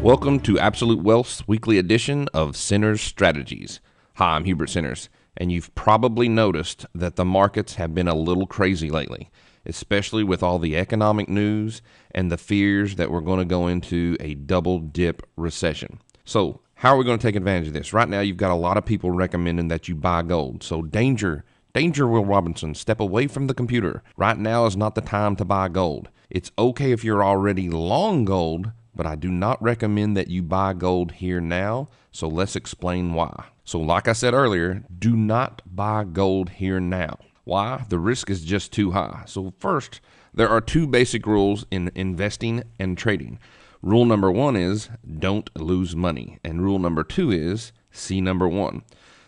Welcome to Absolute Wealth's weekly edition of Centers Strategies. Hi, I'm Hubert Centers, and you've probably noticed that the markets have been a little crazy lately, especially with all the economic news and the fears that we're going to go into a double-dip recession. So, how are we going to take advantage of this? Right now, you've got a lot of people recommending that you buy gold. So, danger, Will Robinson, step away from the computer. Right now is not the time to buy gold. It's okay if you're already long gold, but I do not recommend that you buy gold here now, so let's explain why. So like I said earlier, do not buy gold here now. Why? The risk is just too high. So first, there are two basic rules in investing and trading. Rule number one is don't lose money, and rule number two is see number one.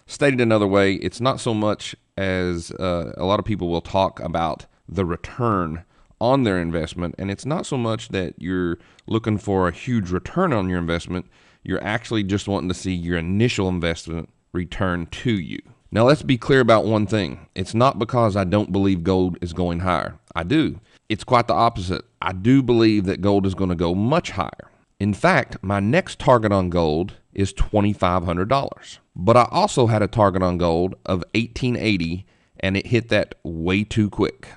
Stated another way, it's not so much as a lot of people will talk about the return on their investment, and it's not so much that you're looking for a huge return on your investment. You're actually just wanting to see your initial investment return to you. Now, let's be clear about one thing. It's not because I don't believe gold is going higher. I do. It's quite the opposite. I do believe that gold is going to go much higher. In fact, my next target on gold is $2,500. But I also had a target on gold of $1,880, and it hit that way too quick.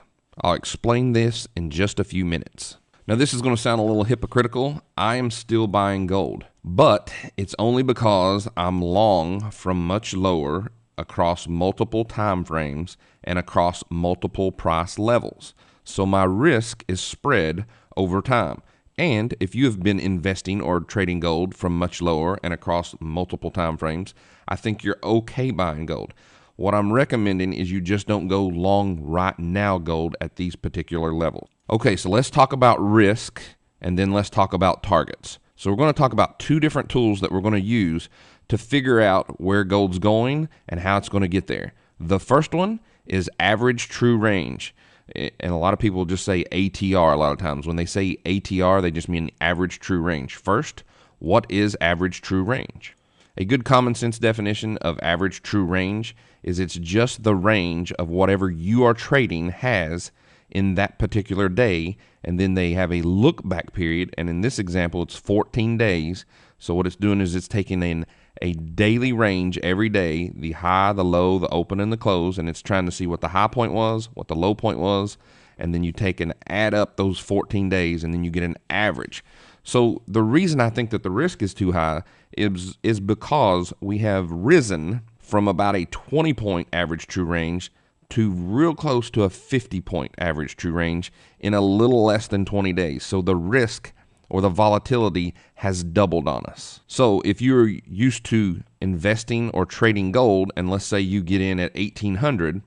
I'll explain this in just a few minutes. Now, this is going to sound a little hypocritical. I am still buying gold, but it's only because I'm long from much lower across multiple time frames and across multiple price levels. So my risk is spread over time. And if you have been investing or trading gold from much lower and across multiple time frames, I think you're okay buying gold. What I'm recommending is you just don't go long right now gold at these particular levels. Okay, so let's talk about risk, and then let's talk about targets. So we're going to talk about two different tools that we're going to use to figure out where gold's going and how it's going to get there. The first one is average true range. And a lot of people just say ATR a lot of times. When they say ATR, they just mean average true range. First, what is average true range? A good common sense definition of average true range is it's just the range of whatever you are trading has in that particular day, and then they have a look back period, and in this example it's 14 days. So what it's doing is it's taking in a daily range every day, the high, the low, the open, and the close, and it's trying to see what the high point was, what the low point was, and then you take and add up those 14 days, and then you get an average. So the reason I think that the risk is too high is because we have risen from about a 20-point average true range to real close to a 50-point average true range in a little less than 20 days. So the risk or the volatility has doubled on us. So if you're used to investing or trading gold, and let's say you get in at 1,800,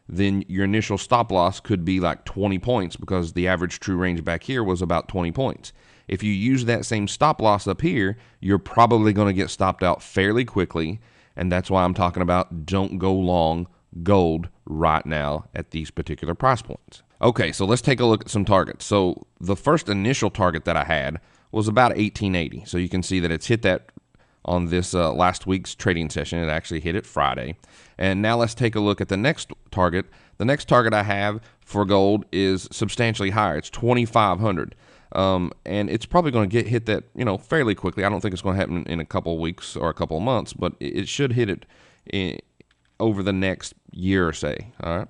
then your initial stop loss could be like 20 points because the average true range back here was about 20 points. If you use that same stop loss up here, you're probably going to get stopped out fairly quickly, and that's why I'm talking about don't go long gold right now at these particular price points. Okay, so let's take a look at some targets. So the first initial target that I had was about 1880. So you can see that it's hit that on this last week's trading session. It actually hit it Friday. And now let's take a look at the next target. The next target I have for gold is substantially higher. It's 2,500. And it's probably going to hit that, fairly quickly. I don't think it's going to happen in a couple of weeks or a couple of months, but it should hit it over the next year or so. All right.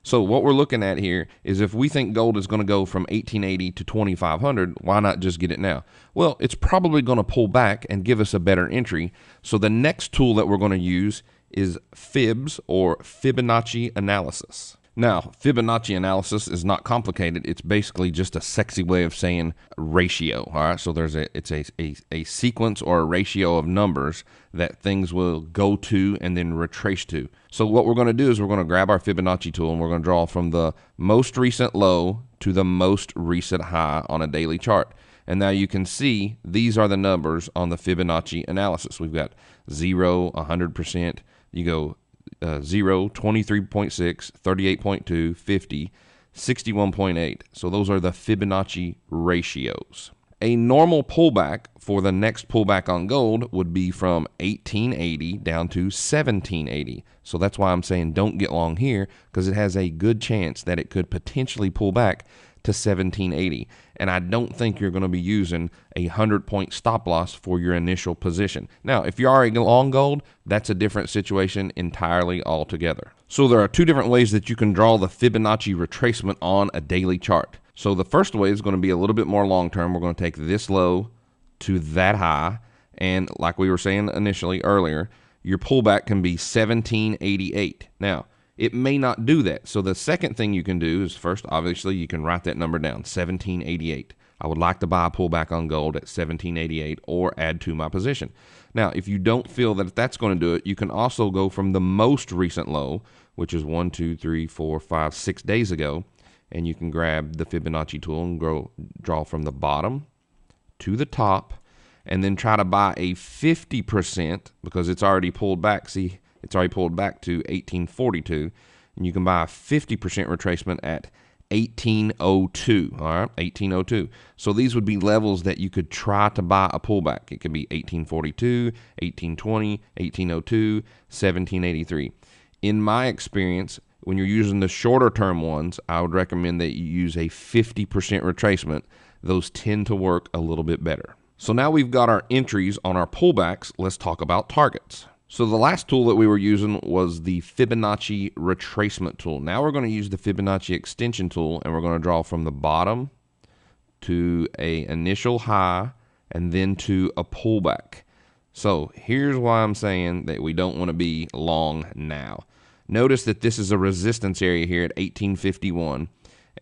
So what we're looking at here is if we think gold is going to go from 1,880 to 2,500, why not just get it now? Well, it's probably going to pull back and give us a better entry. So the next tool that we're going to use is Fibs, or Fibonacci analysis. Now, Fibonacci analysis is not complicated. It's basically just a sexy way of saying ratio. All right, so it's a sequence or a ratio of numbers that things will go to and then retrace to. So what we're going to do is we're going to grab our Fibonacci tool and we're going to draw from the most recent low to the most recent high on a daily chart. And now you can see these are the numbers on the Fibonacci analysis. We've got 0, 100%. You go 0, 23.6, 38.2, 50, 61.8. So those are the Fibonacci ratios. A normal pullback for the next pullback on gold would be from 1880 down to 1780. So that's why I'm saying don't get long here, because it has a good chance that it could potentially pull back to 1780. And I don't think you're going to be using a 100-point stop loss for your initial position. Now, if you're already long gold, that's a different situation entirely altogether. So there are two different ways that you can draw the Fibonacci retracement on a daily chart. So the first way is going to be a little bit more long-term. We're going to take this low to that high. And like we were saying initially earlier, your pullback can be 1788. Now, it may not do that. So the second thing you can do is first, obviously, you can write that number down, 1788. I would like to buy a pullback on gold at 1788 or add to my position. Now, if you don't feel that that's going to do it, you can also go from the most recent low, which is 1, 2, 3, 4, 5, 6 days ago, and you can grab the Fibonacci tool and draw from the bottom to the top, and then try to buy a 50% because it's already pulled back. See, it's already pulled back to 1842, and you can buy a 50% retracement at 1802. All right, 1802. So these would be levels that you could try to buy a pullback. It could be 1842, 1820, 1802, 1783. In my experience, when you're using the shorter term ones, I would recommend that you use a 50% retracement. Those tend to work a little bit better. So now we've got our entries on our pullbacks. Let's talk about targets. So the last tool that we were using was the Fibonacci retracement tool. Now we're going to use the Fibonacci extension tool, and we're going to draw from the bottom to an initial high and then to a pullback. So here's why I'm saying that we don't want to be long now. Notice that this is a resistance area here at 1851,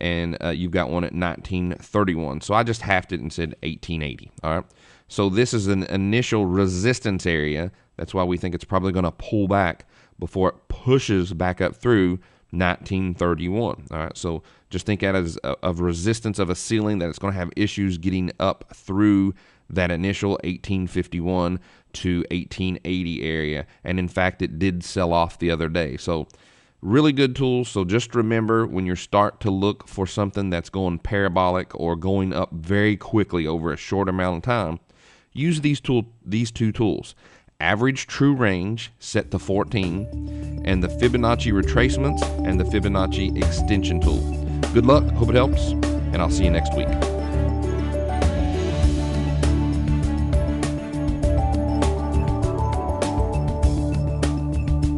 and you've got one at 1931. So I just halved it and said 1880. All right. So this is an initial resistance area. That's why we think it's probably going to pull back before it pushes back up through 1931. All right. So just think of it as of resistance of a ceiling that it's going to have issues getting up through that initial 1851 to 1880 area. And in fact, it did sell off the other day. So really good tools. So just remember, when you start to look for something that's going parabolic or going up very quickly over a short amount of time, use these two tools. Average true range set to 14, and the Fibonacci retracements and the Fibonacci extension tool. Good luck. Hope it helps, and I'll see you next week.